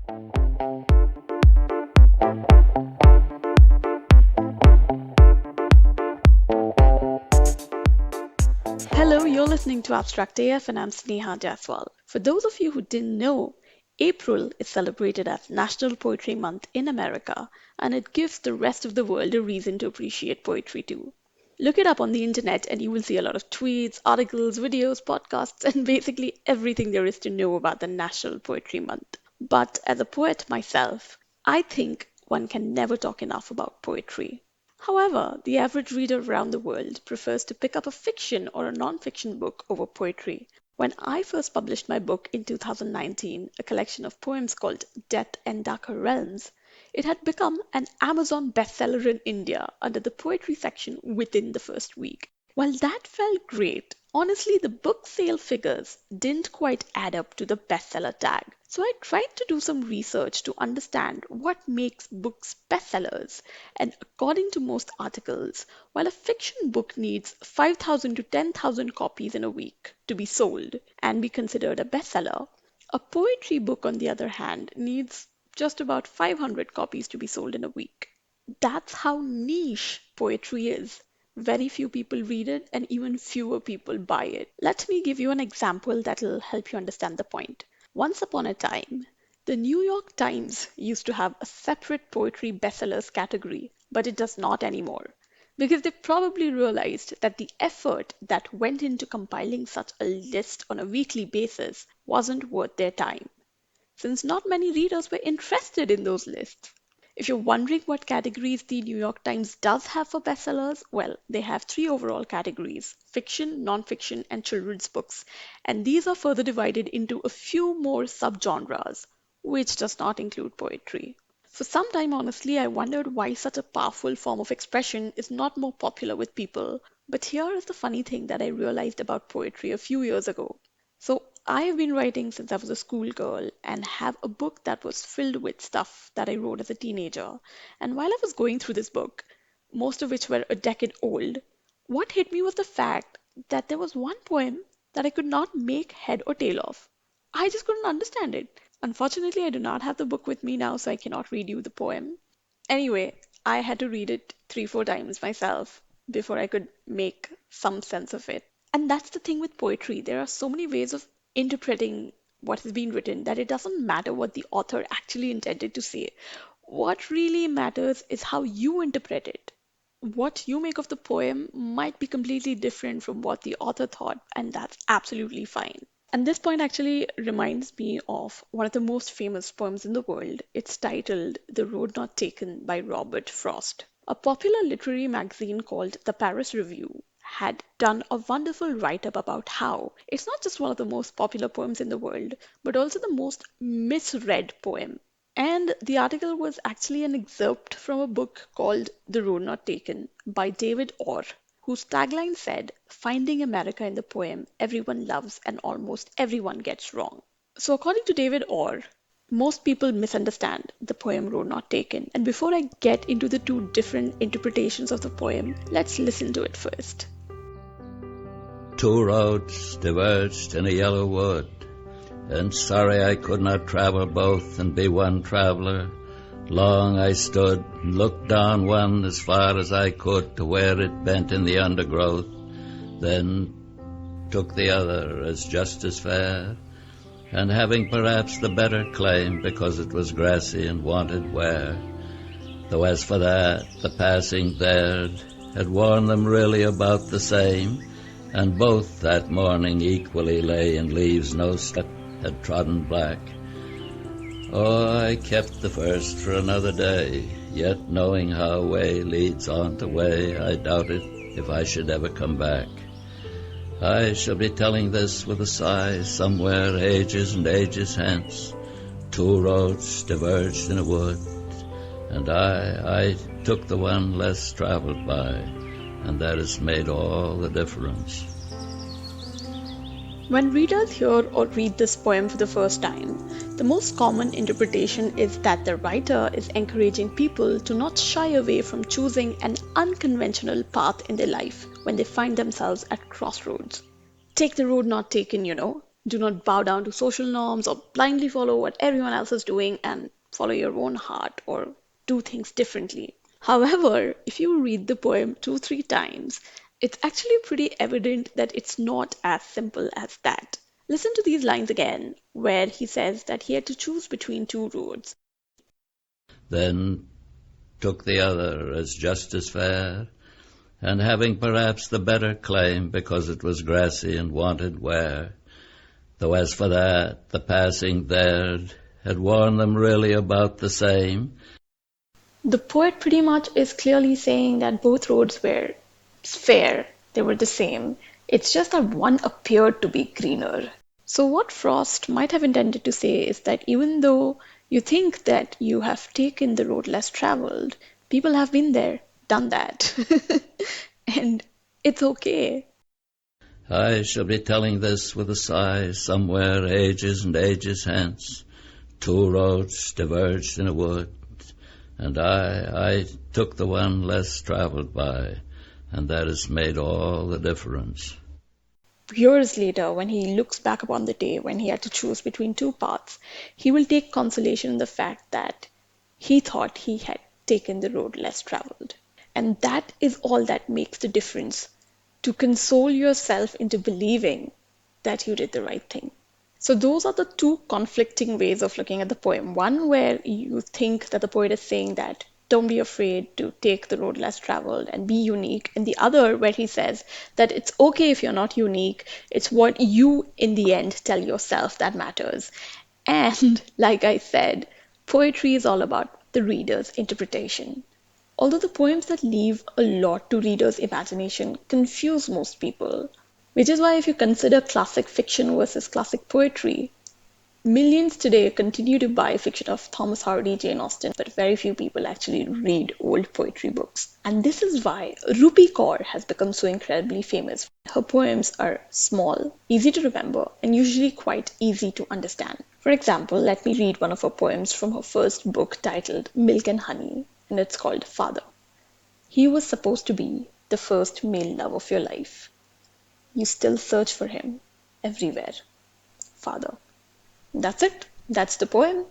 Hello, you're listening to Abstract AF and I'm Sneha Jaswal. For those of you who didn't know, April is celebrated as National Poetry Month in America, and it gives the rest of the world a reason to appreciate poetry too. Look it up on the internet and you will see a lot of tweets, articles, videos, podcasts, and basically everything there is to know about the National Poetry Month. But as a poet myself, I think one can never talk enough about poetry. However, the average reader around the world prefers to pick up a fiction or a non-fiction book over poetry. When I first published my book in 2019, a collection of poems called Death and Darker Realms, it had become an Amazon bestseller in India under the poetry section within the first week. While that felt great, honestly, the book sale figures didn't quite add up to the bestseller tag. So I tried to do some research to understand what makes books bestsellers. And according to most articles, while a fiction book needs 5,000 to 10,000 copies in a week to be sold and be considered a bestseller, a poetry book, on the other hand, needs just about 500 copies to be sold in a week. That's how niche poetry is. Very few people read it, and even fewer people buy it. Let me give you an example that'll help you understand the point. Once upon a time, the New York Times used to have a separate poetry bestsellers category, but it does not anymore. Because they probably realized that the effort that went into compiling such a list on a weekly basis wasn't worth their time, since not many readers were interested in those lists. If you're wondering what categories the New York Times does have for bestsellers, well, they have three overall categories: fiction, nonfiction, and children's books. And these are further divided into a few more subgenres, which does not include poetry. For some time, honestly, I wondered why such a powerful form of expression is not more popular with people. But here is the funny thing that I realized about poetry a few years ago. So, I have been writing since I was a schoolgirl and have a book that was filled with stuff that I wrote as a teenager. And while I was going through this book, most of which were a decade old, what hit me was the fact that there was one poem that I could not make head or tail of. I just couldn't understand it. Unfortunately, I do not have the book with me now, so I cannot read you the poem. Anyway, I had to read it three, four times myself before I could make some sense of it. And that's the thing with poetry. There are so many ways of interpreting what has been written that it doesn't matter what the author actually intended to say. What really matters is how you interpret it. What you make of the poem might be completely different from what the author thought, and that's absolutely fine. And this point actually reminds me of one of the most famous poems in the world. It's titled The Road Not Taken by Robert Frost. A popular literary magazine called The Paris Review had done a wonderful write up about how it's not just one of the most popular poems in the world, but also the most misread poem. And the article was actually an excerpt from a book called The Road Not Taken by David Orr, whose tagline said, "Finding America in the poem everyone loves and almost everyone gets wrong." So, according to David Orr, most people misunderstand the poem Road Not Taken. And before I get into the two different interpretations of the poem, let's listen to it first. Two roads diverged in a yellow wood, and sorry I could not travel both and be one traveler. Long I stood and looked down one as far as I could to where it bent in the undergrowth, then took the other as just as fair, and having perhaps the better claim because it was grassy and wanted wear. Though as for that, the passing there had worn them really about the same, and both that morning equally lay in leaves no step had trodden black. Oh, I kept the first for another day, yet knowing how way leads on to way, I doubted if I should ever come back. I shall be telling this with a sigh somewhere ages and ages hence. Two roads diverged in a wood, and I took the one less traveled by, and that has made all the difference. When readers hear or read this poem for the first time, the most common interpretation is that the writer is encouraging people to not shy away from choosing an unconventional path in their life when they find themselves at crossroads. Take the road not taken, Do not bow down to social norms or blindly follow what everyone else is doing and follow your own heart or do things differently. However, if you read the poem two, three times, it's actually pretty evident that it's not as simple as that. Listen to these lines again, where he says that he had to choose between two roads. Then took the other as just as fair, and having perhaps the better claim because it was grassy and wanted wear. Though as for that, the passing there had warned them really about the same. The poet pretty much is clearly saying that both roads were fair, they were the same. It's just that one appeared to be greener. So, what Frost might have intended to say is that even though you think that you have taken the road less traveled, people have been there, done that. And it's okay. I shall be telling this with a sigh somewhere ages and ages hence. Two roads diverged in a wood, and I took the one less traveled by, and that has made all the difference. Years later, when he looks back upon the day when he had to choose between two paths, he will take consolation in the fact that he thought he had taken the road less traveled. And that is all that makes the difference, to console yourself into believing that you did the right thing. So, those are the two conflicting ways of looking at the poem. One where you think that the poet is saying that don't be afraid to take the road less traveled and be unique, and the other where he says that it's okay if you're not unique, it's what you in the end tell yourself that matters. And like I said, poetry is all about the reader's interpretation. Although the poems that leave a lot to readers' imagination confuse most people, which is why if you consider classic fiction versus classic poetry, millions today continue to buy fiction of Thomas Hardy, Jane Austen, but very few people actually read old poetry books. And this is why Rupi Kaur has become so incredibly famous. Her poems are small, easy to remember, and usually quite easy to understand. For example, let me read one of her poems from her first book titled Milk and Honey, and it's called Father. He was supposed to be the first male love of your life. You still search for him everywhere. Father. That's it. That's the poem.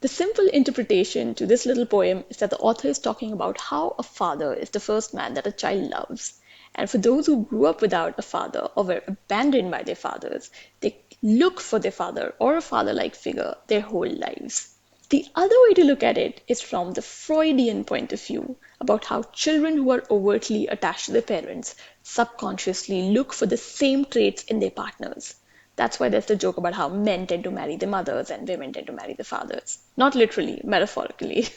The simple interpretation to this little poem is that the author is talking about how a father is the first man that a child loves. And for those who grew up without a father or were abandoned by their fathers, they look for their father or a father like figure their whole lives. The other way to look at it is from the Freudian point of view about how children who are overtly attached to their parents subconsciously look for the same traits in their partners. That's why there's the joke about how men tend to marry the mothers and women tend to marry the fathers. Not literally, metaphorically.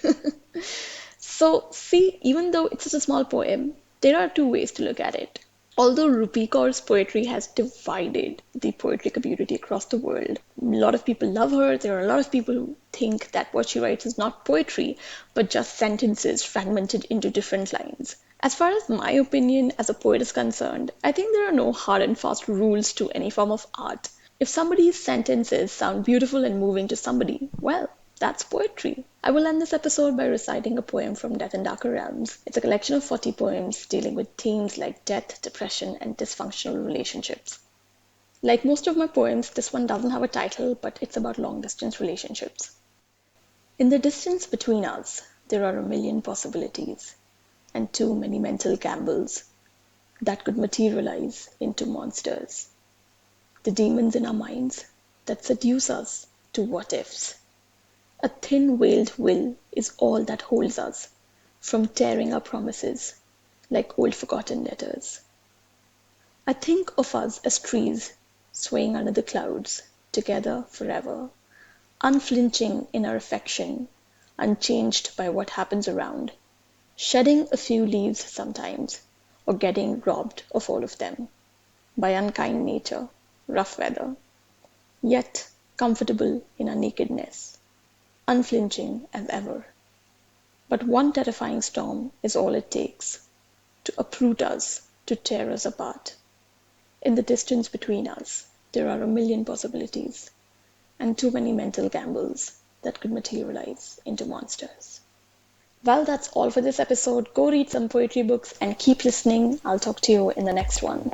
So, see, even though it's just a small poem, there are two ways to look at it. Although Rupi Kaur's poetry has divided the poetry community across the world, a lot of people love her. There are a lot of people who think that what she writes is not poetry, but just sentences fragmented into different lines. As far as my opinion as a poet is concerned, I think there are no hard and fast rules to any form of art. If somebody's sentences sound beautiful and moving to somebody, well, that's poetry. I will end this episode by reciting a poem from Death in Darker Realms. It's a collection of 40 poems dealing with themes like death, depression, and dysfunctional relationships. Like most of my poems, this one doesn't have a title, but it's about long distance relationships. In the distance between us, there are a million possibilities and too many mental gambles that could materialize into monsters. The demons in our minds that seduce us to what ifs. A thin-veiled will is all that holds us from tearing our promises like old forgotten letters. I think of us as trees swaying under the clouds, together forever, unflinching in our affection, unchanged by what happens around, shedding a few leaves sometimes, or getting robbed of all of them by unkind nature, rough weather, yet comfortable in our nakedness, unflinching as ever. But one terrifying storm is all it takes to uproot us, to tear us apart. In the distance between us, there are a million possibilities and too many mental gambles that could materialize into monsters. Well, that's all for this episode. Go read some poetry books and keep listening. I'll talk to you in the next one.